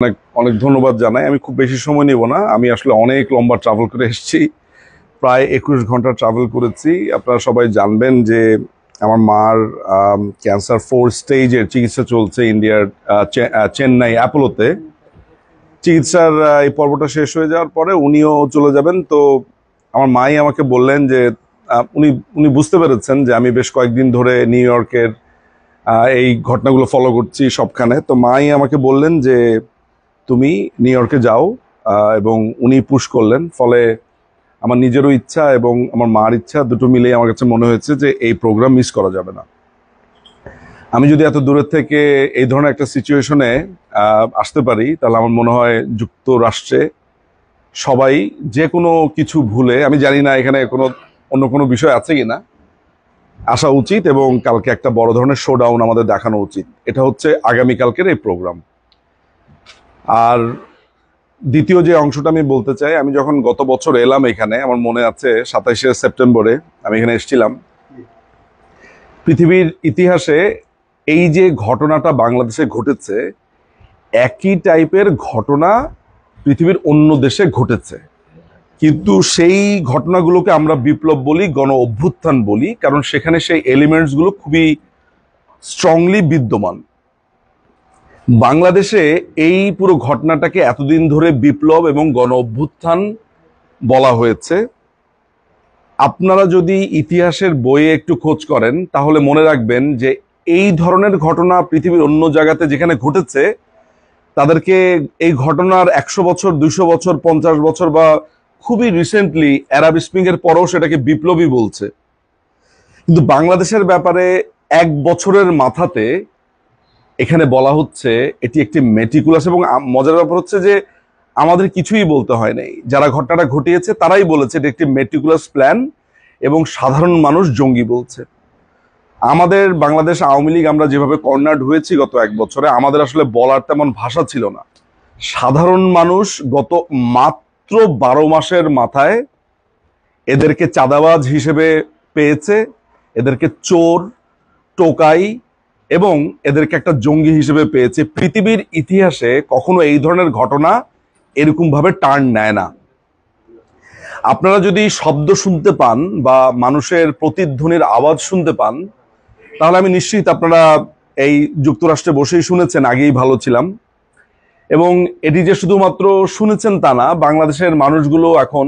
অনেক অনেক ধন্যবাদ জানাই। আমি খুব বেশি সময় নেব না। আমি আসলে অনেক লম্বা ট্রাভেল করে এসেছি, প্রায় 21 ঘন্টা ট্রাভেল করেছি। আপনারা সবাই জানবেন যে আমার মার ক্যান্সার 4 স্টেজের চিকিৎসা চলছে ইন্ডিয়ার চেন্নাই অ্যাপোলোতে। চিকিৎসার এই পর্বটা শেষ হয়ে যাওয়ার পরে উনিও চলে যাবেন। তো আমার মাই আমাকে বললেন যে উনি উনি বুঝতে পেরেছেন যে আমি বেশ কয়েকদিন ধরে নিউ ইয়র্কের এই ঘটনাগুলো ফলো করছি সবখানে। তো মাই আমাকে বললেন যে তুমি নিউ ইয়র্কে যাও, এবং উনি পুশ করলেন। ফলে আমার নিজেরও ইচ্ছা এবং আমার মার ইচ্ছা দুটো মিলেই আমার কাছে মনে হয়েছে যে এই প্রোগ্রাম মিস করা যাবে না। আমি যদি এত দূরের থেকে এই ধরনের একটা সিচুয়েশনে আসতে পারি, তাহলে আমার মনে হয় যুক্তরাষ্ট্রে সবাই যে কোনো কিছু ভুলে, আমি জানি না এখানে অন্য কোনো বিষয় আছে কিনা, আসা উচিত এবং কালকে একটা বড় ধরনের শোডাউন আমাদের দেখানো উচিত। এটা হচ্ছে আগামীকালকের এই প্রোগ্রাম। আর দ্বিতীয় যে অংশটা আমি বলতে চাই, আমি যখন গত বছর এলাম এখানে, আমার মনে আছে 27শে সেপ্টেম্বরে আমি এখানে এসেছিলাম। পৃথিবীর ইতিহাসে এই যে ঘটনাটা বাংলাদেশে ঘটেছে, একই টাইপের ঘটনা পৃথিবীর অন্য দেশে ঘটেছে, কিন্তু সেই ঘটনাগুলোকে আমরা বিপ্লব বলি, গণ অভ্যুত্থান বলি, কারণ সেখানে সেই এলিমেন্টসগুলো খুবই স্ট্রংলি বিদ্যমান। বাংলাদেশে এই পুরো ঘটনাটাকে এতদিন ধরে বিপ্লব এবং গণ অভ্যুত্থান বলা হয়েছে। আপনারা যদি ইতিহাসের বইয়ে একটু খোঁজ করেন তাহলে মনে রাখবেন যে এই ধরনের ঘটনা পৃথিবীর অন্য জায়গাতে যেখানে ঘটেছে, তাদেরকে এই ঘটনার 100 বছর, 200 বছর, 50 বছর বা খুবই রিসেন্টলি অ্যারাব স্প্রিং এর পরেও সেটাকে বিপ্লবী বলছে। কিন্তু বাংলাদেশের ব্যাপারে 1 বছরের মাথাতে এখানে বলা হচ্ছে এটি একটি মেটিকুলাস, এবং মজার ব্যাপার হচ্ছে যে আমাদের কিছুই বলতে হয় নাই। যারা ঘটনাটা ঘটিয়েছে তারাই বলেছে এটি একটি মেটিকুলাস প্ল্যান, এবং সাধারণ মানুষ জঙ্গি বলছে। আমাদের বাংলাদেশ আওয়ামী লীগ আমরা যেভাবে কর্নার্ড হয়েছি গত 1 বছরে, আমাদের আসলে বলার তেমন ভাষা ছিল না। সাধারণ মানুষ গত মাত্র 12 মাসের মাথায় এদেরকে চাঁদাবাজ হিসেবে পেয়েছে, এদেরকে চোর, টোকাই এবং এদেরকে একটা জঙ্গি হিসেবে পেয়েছে। পৃথিবীর ইতিহাসে কখনো এই ধরনের ঘটনা এরকম ভাবে টার্ন নেয় না। আপনারা যদি শব্দ শুনতে পান বা মানুষের প্রতিধ্বনির আওয়াজ শুনতে পান, তাহলে আমি নিশ্চিত আপনারা এই যুক্তরাষ্ট্রে বসেই শুনেছেন, আগেই ভালো ছিলাম। এবং এটি যে শুধুমাত্র শুনেছেন তা না, বাংলাদেশের মানুষগুলো এখন,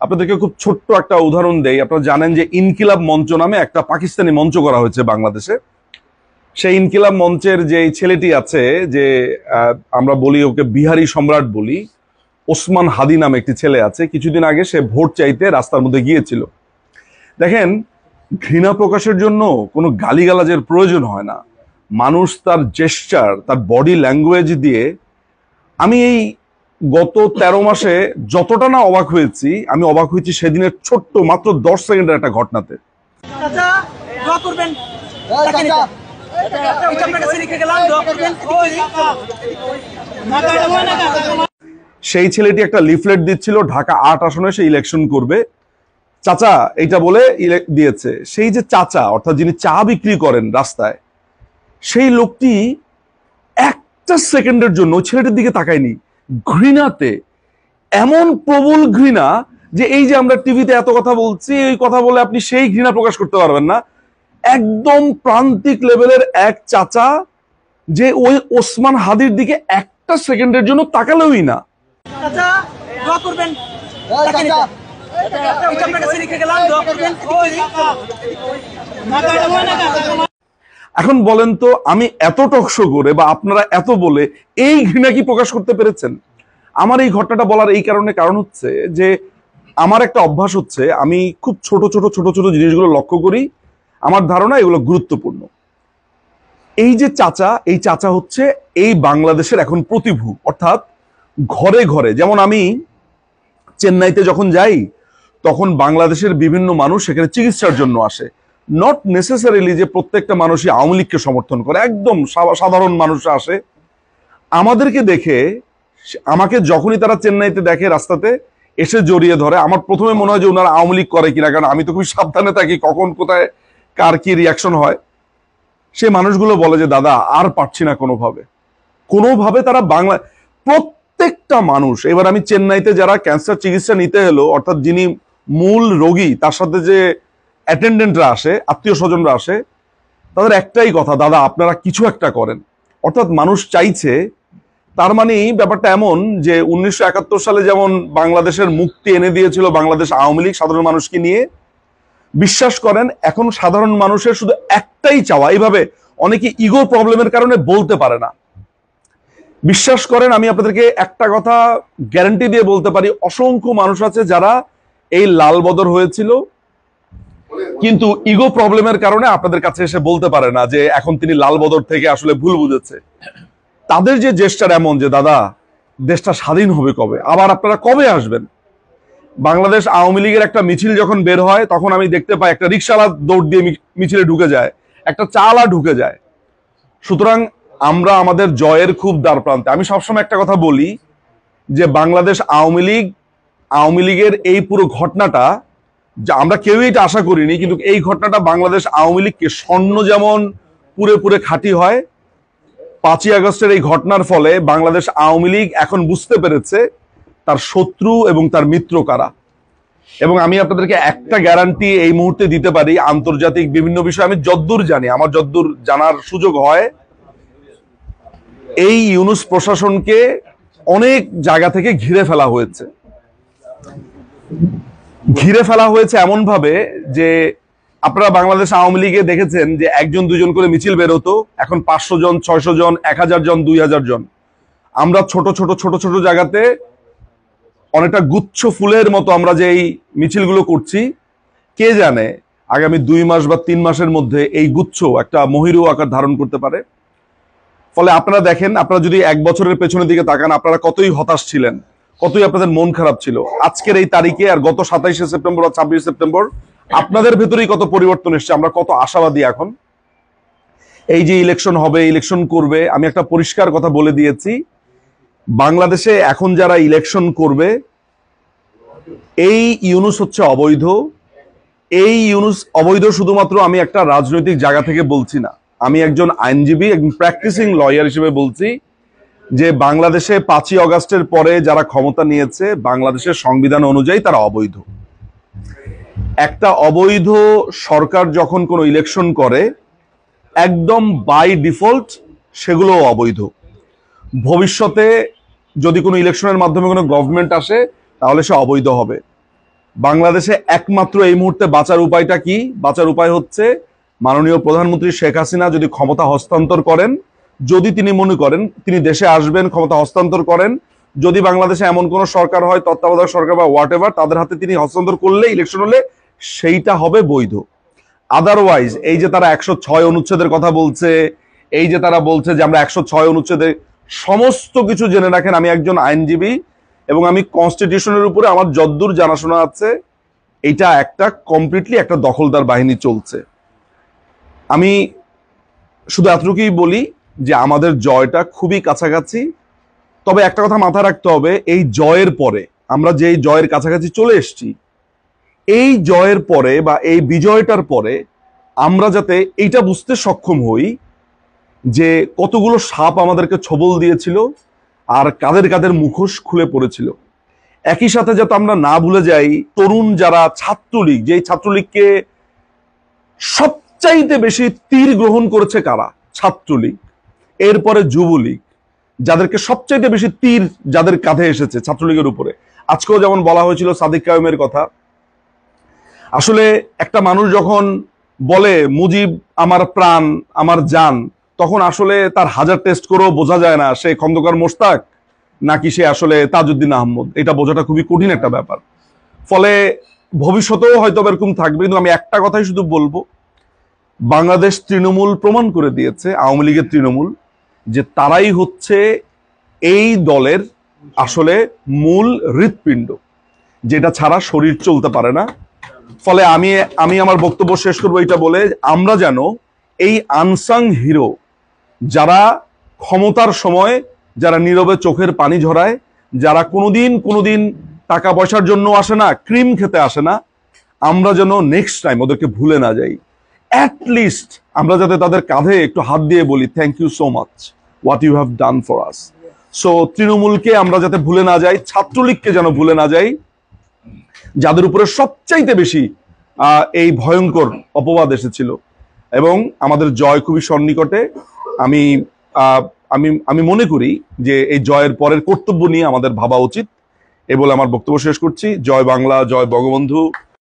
আপনাদেরকে খুব ছোট্ট একটা উদাহরণ দেই। আপনারা জানেন যে ইনকিলাব মঞ্চ নামে একটা পাকিস্তানি মঞ্চ করা হয়েছে বাংলাদেশে। সেই ইনকিলাব মঞ্চের যে ছেলেটি আছে, যে আমরা বলি ওকে বিহারি সম্রাট বলি, ওসমান হাদি নামে একটি ছেলে আছে। কিছুদিন আগে সে ভোট চাইতে রাস্তার মধ্যে গিয়েছিল। দেখেন, ঘৃণা প্রকাশের জন্য কোনো গালিগালাজের প্রয়োজন হয় না। মানুষ তার জেস্চার, তার বডি ল্যাঙ্গুয়েজ দিয়ে, আমি এই গত 13 মাসে যতটা না অবাক হয়েছি, আমি অবাক হয়েছি সেদিনের ছোট্ট মাত্র 10 সেকেন্ডের একটা ঘটনাতে। সেই ছেলেটি একটা লিফলেট দিচ্ছিল, ঢাকা 8 আসনে সে ইলেকশন করবে, চাচা এইটা বলে দিয়েছে। সেই যে চাচা, অর্থাৎ যিনি চা বিক্রি করেন রাস্তায়, সেই লোকটি একটা সেকেন্ডের জন্য ছেলেটির দিকে তাকায়নি। ঘৃণাতে, এমন প্রবল ঘৃণা যে এই যে আমরা টিভিতে এত কথা বলছি, এই কথা বলে আপনি সেই ঘৃণা প্রকাশ করতে পারবেন না। একদম প্রান্তিক লেভেলের এক চাচা, যে ওই ওসমান হাদির দিকে একটা সেকেন্ডের জন্য তাকালোই না। এখন বলেন তো, আমি এত টকশো করে বা আপনারা এত বলে এই ঘৃণা কি প্রকাশ করতে পেরেছেন? আমার এই ঘটনাটা বলার এই কারণ হচ্ছে যে আমার একটা অভ্যাস হচ্ছে, আমি খুব ছোট ছোট ছোট ছোট জিনিসগুলো লক্ষ্য করি। আমার ধারণা এগুলো গুরুত্বপূর্ণ। এই যে চাচা, এই চাচা হচ্ছে এই বাংলাদেশের এখন প্রতিভূ, অর্থাৎ ঘরে ঘরে। যেমন আমি চেন্নাইতে যখন যাই, তখন বাংলাদেশের বিভিন্ন মানুষ সেখানে চিকিৎসার জন্য আসে। নট নেসেসারিলি যে প্রত্যেকটা মানুষই আওয়ামী লীগকে সমর্থন করে, একদম সাধারণ মানুষ আসে। আমাদেরকে দেখে, আমাকে যখনই তারা চেন্নাইতে দেখে রাস্তাতে এসে জড়িয়ে ধরে, আমার প্রথমে মনে হয় যে ওনারা আওয়ামী লীগ করে কিনা, কারণ আমি তো খুবই সাবধানে থাকি কখন কোথায় কার কি রিয়াকশন হয়। সে মানুষগুলো বলে যে দাদা আর পারছি না কোনোভাবে। তারা বাংলা প্রত্যেকটা মানুষ, এবার আমি চেন্নাইতে যারা ক্যান্সার চিকিৎসা নিতে এলো, অর্থাৎ যিনি মূল রোগী তার সাথে যে অ্যাটেন্ডেন্টরা আসে, আত্মীয় স্বজনরা আসে, তাদের একটাই কথা, দাদা আপনারা কিছু একটা করেন। অর্থাৎ মানুষ চাইছে, তার মানে ব্যাপারটা এমন যে 1971 সালে যেমন বাংলাদেশের মুক্তি এনে দিয়েছিল বাংলাদেশ আওয়ামী লীগ সাধারণ মানুষকে নিয়ে, বিশ্বাস করেন এখন সাধারণ মানুষের শুধু একটাই চাওয়া, এইভাবে অনেকে ইগো প্রবলেমের কারণে বলতে পারে না। বিশ্বাস করেন আমি আপনাদেরকে একটা কথা গ্যারান্টি দিয়ে বলতে পারি, অসংখ্য মানুষ আছে যারা এই লাল বদর হয়েছিল কিন্তু ইগো প্রবলেমের কারণে আপনাদের কাছে এসে বলতে পারে না যে এখন তিনি লাল বদর থেকে আসলে ভুল বুঝেছে। তাদের যে জেস্টার এমন যে দাদা দেশটা স্বাধীন হবে কবে, আবার আপনারা কবে আসবেন। বাংলাদেশ আওয়ামী লীগের একটা মিছিল যখন বের হয় তখন আমি দেখতে পাই একটা রিকশাওয়ালা দৌড় দিয়ে মিছিলে ঢুকে যায়, একটা চালা ঢুকে যায়। সুতরাং আমরা আমাদের জয়ের খুব দ্বার প্রান্তে। আমি সবসময় একটা কথা বলি যে বাংলাদেশ আওয়ামী লীগের এই পুরো ঘটনাটা, যা আমরা কেউই এটা আশা করিনি, কিন্তু এই ঘটনাটা বাংলাদেশ আওয়ামী লীগকে স্বর্ণ যেমন পুরে পুরে খাঁটি হয়, 5ই আগস্টের এই ঘটনার ফলে বাংলাদেশ আওয়ামী লীগ এখন বুঝতে পেরেছে তার শত্রু এবং তার মিত্র কারা। এবং আমি আপনাদেরকে একটা গ্যারান্টি এই মুহূর্তে দিতে পারি, আন্তর্জাতিক বিভিন্ন বিষয় আমি যদ্দূর জানি, আমার যদ্দূর জানার সুযোগ হয়, এই ইউনূস প্রশাসনকে অনেক জায়গা থেকে ঘিরে ফেলা হয়েছে এমন ভাবে যে আপনারা বাংলাদেশ আওয়ামী লীগে দেখেছেন যে 1 2 করে মিছিল বের হতো, এখন 500 জন 600 জন 1000 জন 2000 জন। আমরা ছোট ছোট জায়গাতে অনেকটা গুচ্ছ ফুলের মতো আমরা যে এই মিছিলগুলো করছি, কে জানে আগামী 2 মাস বা 3 মাসের মধ্যে এই গুচ্ছ একটা মহিরু আকার ধারণ করতে পারে। ফলে আপনারা দেখেন, আপনারা যদি 1 বছরের পেছনের দিকে তাকান, আপনারা কতই হতাশ ছিলেন, কতই আপনাদের মন খারাপ ছিল। আজকের এই তারিখে আর গত 27শে সেপ্টেম্বর আর 26শে সেপ্টেম্বর আপনাদের ভেতরেই কত পরিবর্তন এসছে, আমরা কত আশাবাদী এখন। এই যে ইলেকশন হবে, ইলেকশন করবে, আমি একটা পরিষ্কার কথা বলে দিয়েছি, বাংলাদেশে এখন যারা ইলেকশন করবে এই ইউনূস হচ্ছে অবৈধ। এই ইউনূস অবৈধ শুধুমাত্র আমি একটা রাজনৈতিক জায়গা থেকে বলছি না, আমি একজন আইনজীবী, একজন প্র্যাকটিসিং লয়ার হিসেবে বলছি যে বাংলাদেশে 5ই আগস্টের পরে যারা ক্ষমতা নিয়েছে বাংলাদেশের সংবিধান অনুযায়ী তারা অবৈধ। একটা অবৈধ সরকার যখন কোনো ইলেকশন করে একদম বাই ডিফল্ট সেগুলো অবৈধ। ভবিষ্যতে যদি কোনো ইলেকশনের মাধ্যমে কোনো গভর্নমেন্ট আসে তাহলে সে অবৈধ হবে। বাংলাদেশে একমাত্র এই মুহূর্তে বাঁচার উপায়টা কি? বাঁচার উপায় হচ্ছে মাননীয় প্রধানমন্ত্রী শেখ হাসিনা যদি ক্ষমতা হস্তান্তর করেন, যদি তিনি মনে করেন তিনি দেশে আসবেন, ক্ষমতা হস্তান্তর করেন, যদি বাংলাদেশে এমন কোন সরকার হয়, তত্ত্বাবধায়ক সরকার বা হোয়াট এভার, তাদের হাতে তিনি হস্তান্তর করলে, ইলেকশন হলে সেইটা হবে বৈধ। আদারওয়াইজ এই যে তারা 106 অনুচ্ছেদের কথা বলছে, এই যে তারা বলছে যে আমরা 106 অনুচ্ছেদে, সমস্ত কিছু জেনে রাখেন আমি একজন আইনজীবী এবং আমি কনস্টিটিউশনের উপরে আমার যদ্দূর জানাশোনা আছে, এটা একটা কমপ্লিটলি একটা দখলদার বাহিনী চলছে। আমি শুধু এতটুকুই বলি যে আমাদের জয়টা খুবই কাছাকাছি। তবে একটা কথা মাথায় রাখতে হবে, এই জয়ের পরে আমরা যে জয়ের কাছাকাছি চলে এসেছি, এই জয়ের পরে বা এই বিজয়টার পরে আমরা যাতে এইটা বুঝতে সক্ষম হই যে কতগুলো সাপ আমাদেরকে ছোবল দিয়েছিল আর কাদের কাদের মুখোশ খুলে পড়েছিল। একই সাথে যাতে আমরা না ভুলে যাই তরুণ যারা ছাত্রলীগ, যেই ছাত্রলীগকে সবচাইতে বেশি তীর গ্রহণ করেছে কারা? ছাত্রলীগ, এরপরে যুবলীগ, যাদেরকে সবচাইতে বেশি তীর যাদের কাঁধে এসেছে ছাত্রলীগের উপরে। আজকেও যেমন বলা হয়েছিল সাদিক কায়েমের কথা। আসলে একটা মানুষ যখন বলে মুজিব আমার প্রাণ আমার জান, তখন আসলে তার 1000 টেস্ট করেও বোঝা যায় না সে খন্দকার মোশতাক নাকি সে আসলে তাজউদ্দিন আহমদ। এটা বোঝাটা খুবই কঠিন একটা ব্যাপার। ফলে ভবিষ্যতেও হয়তো এরকম থাকবে, কিন্তু আমি একটা কথাই শুধু বলবো, বাংলাদেশ তৃণমূল প্রমাণ করে দিয়েছে, আওয়ামী লীগের তৃণমূল, যে তারাই হচ্ছে এই দলের আসলে মূল হৃৎপিণ্ড, যেটা ছাড়া শরীর চলতে পারে না। ফলে আমি আমার বক্তব্য শেষ করবো এটা বলে, আমরা যেন এই আনসাং হিরো, যারা ক্ষমতার সময় যারা নীরবে চোখের পানি ঝরায়, যারা কোনোদিন টাকা পয়সার জন্য আসে না, ক্রিম খেতে আসে না, আমরা যেন নেক্সট টাইম ওদেরকে ভুলে না যাই। অ্যাটলিস্ট আমরা যাতে তাদের কাঁধে একটু হাত দিয়ে বলি thank you so much what you have done for us. So তৃণমূলকে আমরা যাতে ভুলে না যাই, ছাত্রলীগকে যেন ভুলে না যাই, যাদের উপরে সবচাইতে বেশি এই ভয়ঙ্কর অপবাদ এসেছিল, এবং আমাদের জয় খুবই সন্নিকটে। আমি আমি আমি মনে করি যে এই জয়ের পরের কর্তব্য নিয়ে আমাদের ভাবা উচিত। এই বলে আমার বক্তব্য শেষ করছি। জয় বাংলা, জয় বঙ্গবন্ধু।